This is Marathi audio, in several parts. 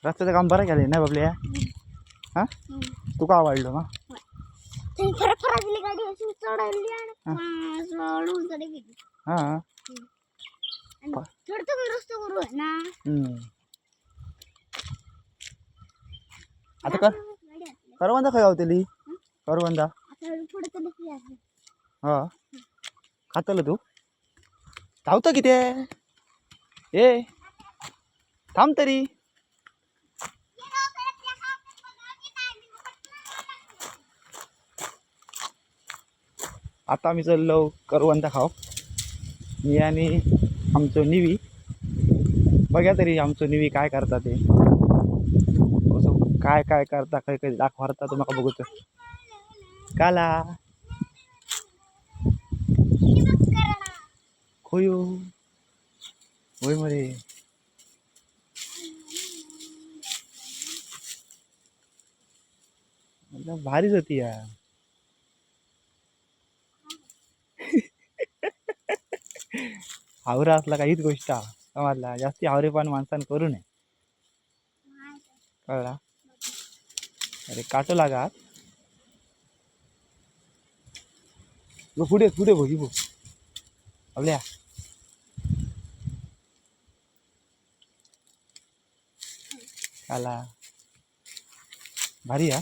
रस्त्याचं काम बरं केलं ना बाबल्या. हा तू का आवडलो मग गाडी अशी चढवली आणि हा थोडं तुम्ही रस्ता करू ना. आता करवंदा खय गावतली करवंदा हा खातलं तू धावतं किती ए थांब तरी. आता आम्ही चाललो करवंदा खाव मी आणि आमचं निवी. बघा तरी आमचं निवी काय करता ते काय काय करता काही काही दाखवता तुम्हाला बघूच काला होयो होय मध्ये भारीच होती या. हावरा असला का हीच गोष्ट समजला. जास्ती हावरेपण माणसानं करू नये कळला. अरे काटो लागा पुढे पुढे बघी बघ आपल्या काला भारी या.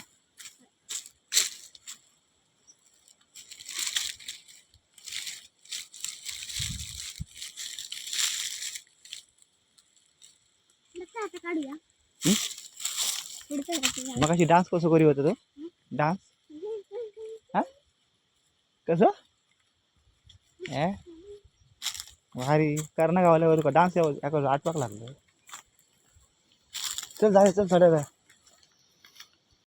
मग अशी डान्स कसं करी होता तो डान्स हा कसं भारी करणं गावाल्यावर का डान्स आठवाक लागलं. चल जाय चल थोड्या वेळ